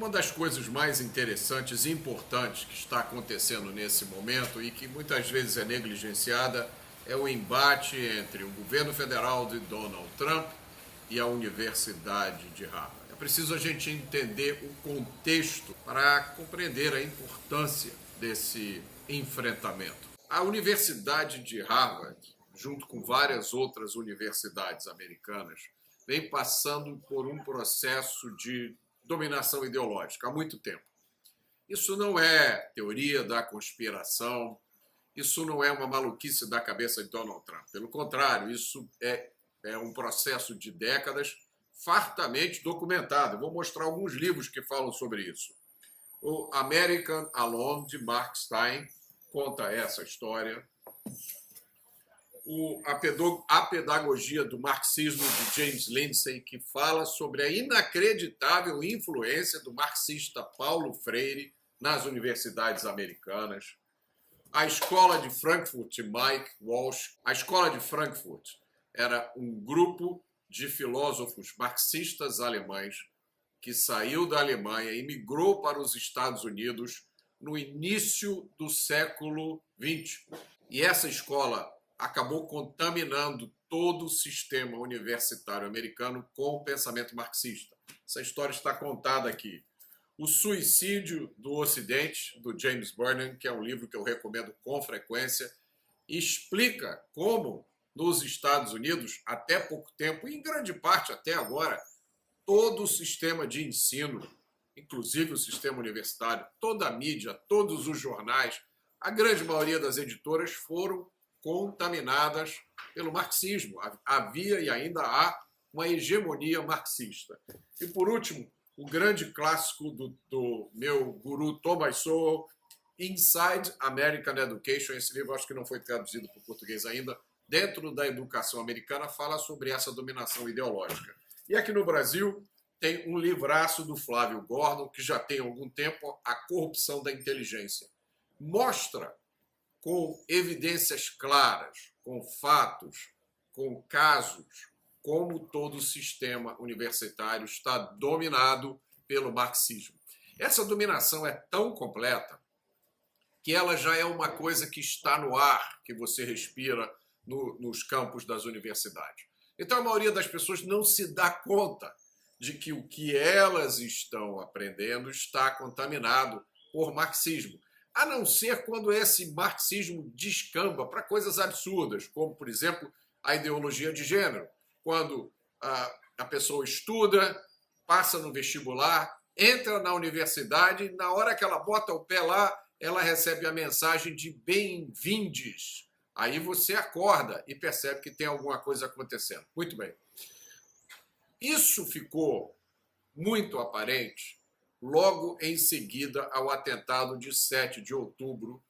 Uma das coisas mais interessantes e importantes que está acontecendo nesse momento e que muitas vezes é negligenciada é o embate entre o governo federal de Donald Trump e a Universidade de Harvard. É preciso a gente entender o contexto para compreender a importância desse enfrentamento. A Universidade de Harvard, junto com várias outras universidades americanas, vem passando por um processo de dominação ideológica há muito tempo. Isso não é teoria da conspiração, isso não é uma maluquice da cabeça de Donald Trump. Pelo contrário, isso é um processo de décadas fartamente documentado. Eu vou mostrar alguns livros que falam sobre isso. O American Alone, de Mark Stein, conta essa história. A Pedagogia do Marxismo, de James Lindsay, que fala sobre a inacreditável influência do marxista Paulo Freire nas universidades americanas. A Escola de Frankfurt, de Mike Walsh. A Escola de Frankfurt era um grupo de filósofos marxistas alemães que saiu da Alemanha e migrou para os Estados Unidos no início do século XX. E essa escola acabou contaminando todo o sistema universitário americano com o pensamento marxista. Essa história está contada aqui. O Suicídio do Ocidente, do James Burnham, que é um livro que eu recomendo com frequência, explica como nos Estados Unidos, até pouco tempo, e em grande parte até agora, todo o sistema de ensino, inclusive o sistema universitário, toda a mídia, todos os jornais, a grande maioria das editoras foram contaminadas pelo marxismo. Havia e ainda há uma hegemonia marxista. E, por último, o grande clássico do meu guru Thomas Sowell, Inside American Education. Esse livro acho que não foi traduzido para o português ainda. Dentro da educação americana, fala sobre essa dominação ideológica. E aqui no Brasil tem um livraço do Flávio Gordon, que já tem algum tempo, A Corrupção da Inteligência. Mostra com evidências claras, com fatos, com casos, como todo o sistema universitário está dominado pelo marxismo. Essa dominação é tão completa que ela já é uma coisa que está no ar, que você respira nos campos das universidades. Então, a maioria das pessoas não se dá conta de que o que elas estão aprendendo está contaminado por marxismo. A não ser quando esse marxismo descamba para coisas absurdas, como, por exemplo, a ideologia de gênero. Quando a pessoa estuda, passa no vestibular, entra na universidade, e na hora que ela bota o pé lá, ela recebe a mensagem de bem-vindes. Aí você acorda e percebe que tem alguma coisa acontecendo. Muito bem. Isso ficou muito aparente logo em seguida ao atentado de 7 de outubro,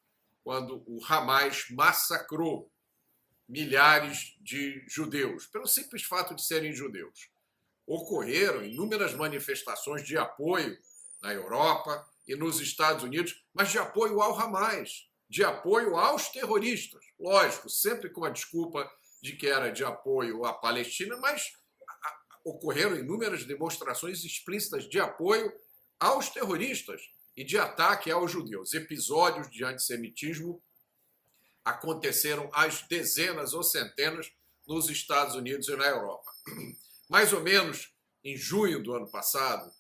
quando o Hamas massacrou milhares de judeus, pelo simples fato de serem judeus. Ocorreram inúmeras manifestações de apoio na Europa e nos Estados Unidos, mas de apoio ao Hamas, de apoio aos terroristas. Lógico, sempre com a desculpa de que era de apoio à Palestina, mas ocorreram inúmeras demonstrações explícitas de apoio aos terroristas e de ataque aos judeus. Episódios de antissemitismo aconteceram às dezenas ou centenas nos Estados Unidos e na Europa. Mais ou menos em junho do ano passado,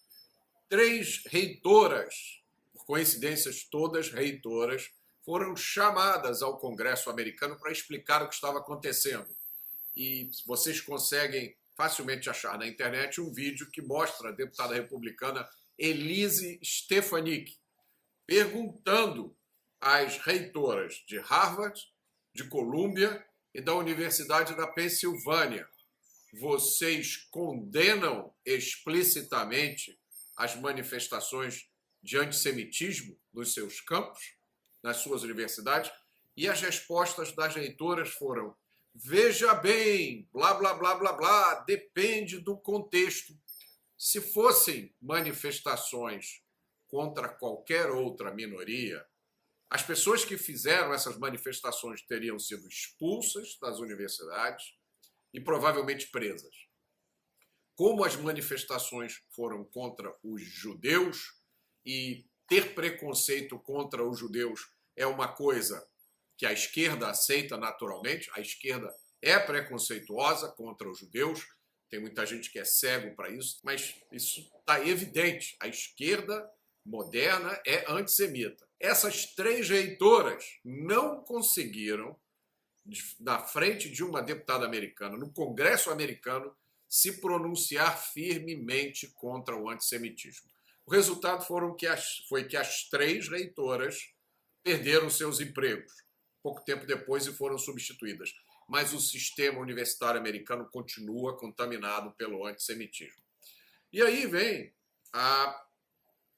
3 reitoras, por coincidências todas reitoras, foram chamadas ao Congresso americano para explicar o que estava acontecendo. E vocês conseguem facilmente achar na internet um vídeo que mostra a deputada republicana Elise Stefanik perguntando às reitoras de Harvard, de Columbia e da Universidade da Pensilvânia: vocês condenam explicitamente as manifestações de antissemitismo nos seus campos, nas suas universidades? E as respostas das reitoras foram: veja bem, blá, blá, blá, blá, blá, depende do contexto. Se fossem manifestações contra qualquer outra minoria, as pessoas que fizeram essas manifestações teriam sido expulsas das universidades e provavelmente presas. Como as manifestações foram contra os judeus, e ter preconceito contra os judeus é uma coisa que a esquerda aceita naturalmente. A esquerda é preconceituosa contra os judeus, tem muita gente que é cego para isso, mas isso está evidente. A esquerda moderna é antissemita. Essas 3 reitoras não conseguiram, na frente de uma deputada americana, no Congresso americano, se pronunciar firmemente contra o antissemitismo. O resultado foi que as 3 reitoras perderam seus empregos pouco tempo depois e foram substituídas. Mas o sistema universitário americano continua contaminado pelo antissemitismo. E aí vem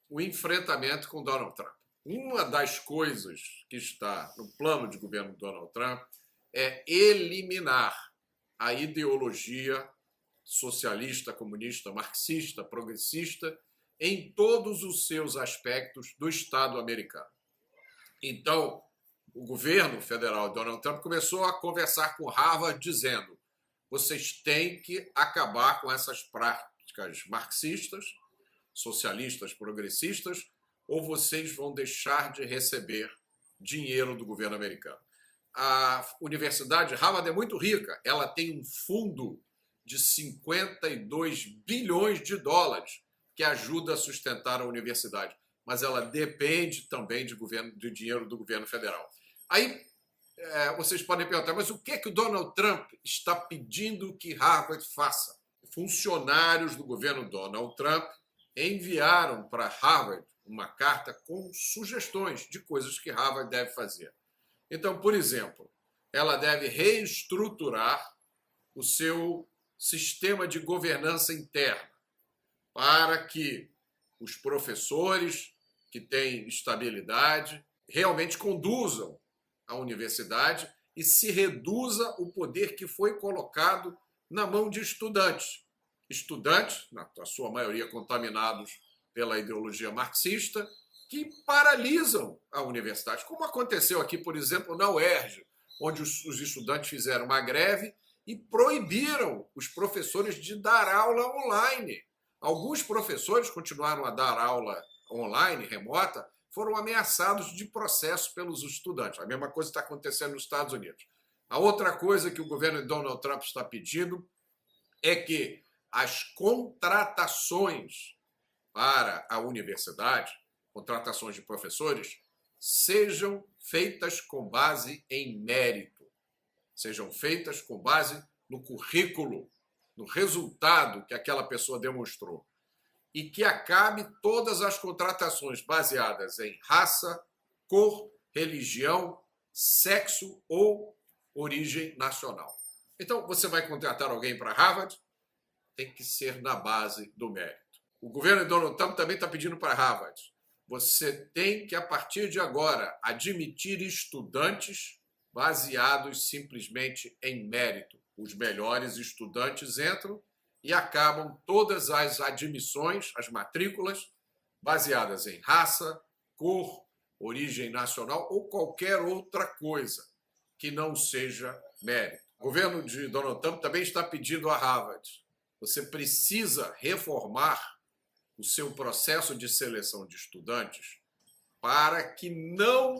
o enfrentamento com Donald Trump. Uma das coisas que está no plano de governo de Donald Trump é eliminar a ideologia socialista, comunista, marxista, progressista em todos os seus aspectos do Estado americano. Então, o governo federal de Donald Trump começou a conversar com Harvard dizendo: vocês têm que acabar com essas práticas marxistas, socialistas, progressistas, ou vocês vão deixar de receber dinheiro do governo americano. A Universidade Harvard é muito rica, ela tem um fundo de 52 bilhões de dólares que ajuda a sustentar a universidade, mas ela depende também de dinheiro do governo federal. Aí vocês podem perguntar, mas o que é que o Donald Trump está pedindo que Harvard faça? Funcionários do governo Donald Trump enviaram para Harvard uma carta com sugestões de coisas que Harvard deve fazer. Então, por exemplo, ela deve reestruturar o seu sistema de governança interna para que os professores que têm estabilidade realmente conduzam a universidade e se reduza o poder que foi colocado na mão de estudantes. Estudantes, na sua maioria contaminados pela ideologia marxista, que paralisam a universidade, como aconteceu aqui, por exemplo, na UERJ, onde os estudantes fizeram uma greve e proibiram os professores de dar aula online. Alguns professores continuaram a dar aula online, remota, foram ameaçados de processo pelos estudantes. A mesma coisa está acontecendo nos Estados Unidos. A outra coisa que o governo de Donald Trump está pedindo é que as contratações para a universidade, contratações de professores, sejam feitas com base em mérito, sejam feitas com base no currículo, no resultado que aquela pessoa demonstrou. E que acabe todas as contratações baseadas em raça, cor, religião, sexo ou origem nacional. Então, você vai contratar alguém para Harvard? Tem que ser na base do mérito. O governo de Donald Trump também está pedindo para Harvard: você tem que, a partir de agora, admitir estudantes baseados simplesmente em mérito. Os melhores estudantes entram e acabam todas as admissões, as matrículas, baseadas em raça, cor, origem nacional ou qualquer outra coisa que não seja mérito. O governo de Donald Trump também está pedindo a Harvard: você precisa reformar o seu processo de seleção de estudantes para que não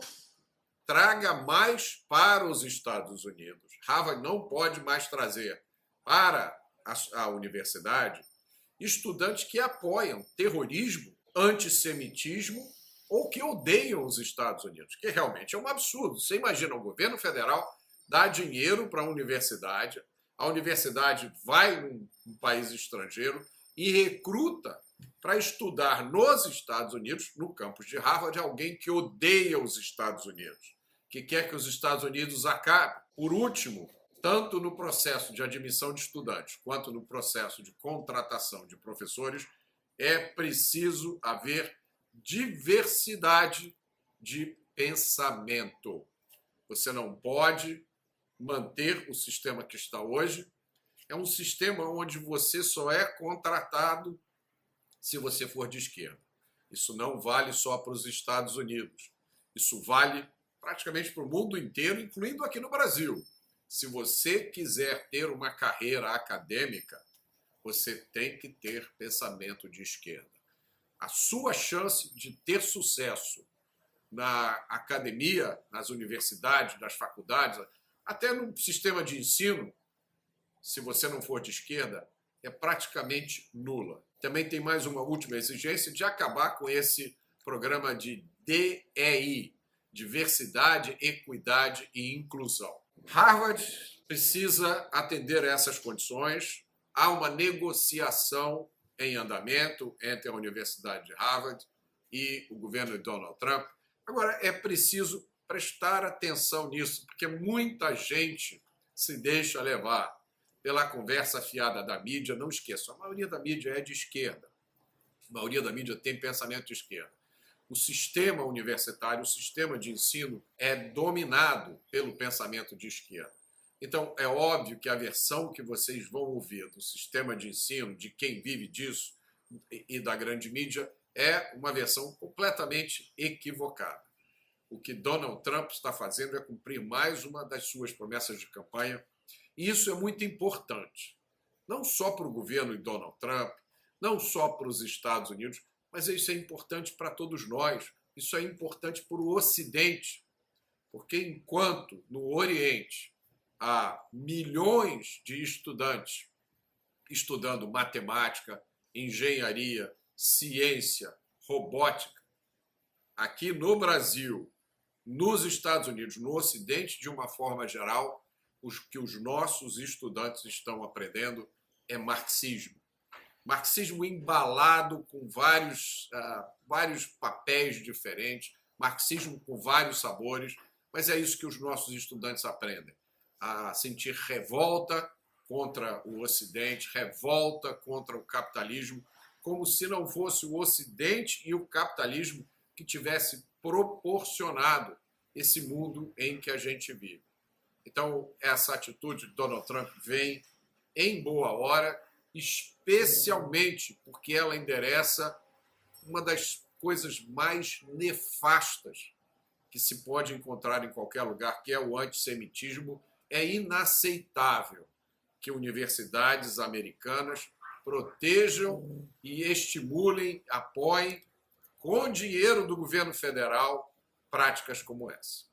traga mais para os Estados Unidos. Harvard não pode mais trazer para a universidade estudantes que apoiam terrorismo, antissemitismo ou que odeiam os Estados Unidos, que realmente é um absurdo. Você imagina o governo federal dar dinheiro para a universidade vai num país estrangeiro e recruta para estudar nos Estados Unidos, no campus de Harvard, alguém que odeia os Estados Unidos, que quer que os Estados Unidos acabem. Por último, tanto no processo de admissão de estudantes quanto no processo de contratação de professores, é preciso haver diversidade de pensamento. Você não pode manter o sistema que está hoje. É um sistema onde você só é contratado se você for de esquerda. Isso não vale só para os Estados Unidos. Isso vale praticamente para o mundo inteiro, incluindo aqui no Brasil. Se você quiser ter uma carreira acadêmica, você tem que ter pensamento de esquerda. a sua chance de ter sucesso na academia, nas universidades, nas faculdades, até no sistema de ensino, se você não for de esquerda, é praticamente nula. Também tem mais uma última exigência de acabar com esse programa de DEI, diversidade, equidade e inclusão. Harvard precisa atender a essas condições. Há uma negociação em andamento entre a Universidade de Harvard e o governo de Donald Trump. Agora, é preciso prestar atenção nisso, porque muita gente se deixa levar pela conversa fiada da mídia. Não esqueça, a maioria da mídia é de esquerda. A maioria da mídia tem pensamento de esquerda. O sistema universitário, o sistema de ensino é dominado pelo pensamento de esquerda. Então, é óbvio que a versão que vocês vão ouvir do sistema de ensino, de quem vive disso e da grande mídia, é uma versão completamente equivocada. O que Donald Trump está fazendo é cumprir mais uma das suas promessas de campanha, e isso é muito importante, não só para o governo de Donald Trump, não só para os Estados Unidos, mas isso é importante para todos nós, isso é importante para o Ocidente, porque enquanto no Oriente há milhões de estudantes estudando matemática, engenharia, ciência, robótica, aqui no Brasil, nos Estados Unidos, no Ocidente, de uma forma geral, o que os nossos estudantes estão aprendendo é marxismo. Marxismo embalado com vários papéis diferentes, marxismo com vários sabores, mas é isso que os nossos estudantes aprendem. A sentir revolta contra o Ocidente, revolta contra o capitalismo, como se não fosse o Ocidente e o capitalismo que tivesse proporcionado esse mundo em que a gente vive. Então, essa atitude de Donald Trump vem em boa hora, especialmente porque ela endereça uma das coisas mais nefastas que se pode encontrar em qualquer lugar, que é o antissemitismo. É inaceitável que universidades americanas protejam e estimulem, apoiem, com dinheiro do governo federal, práticas como essa.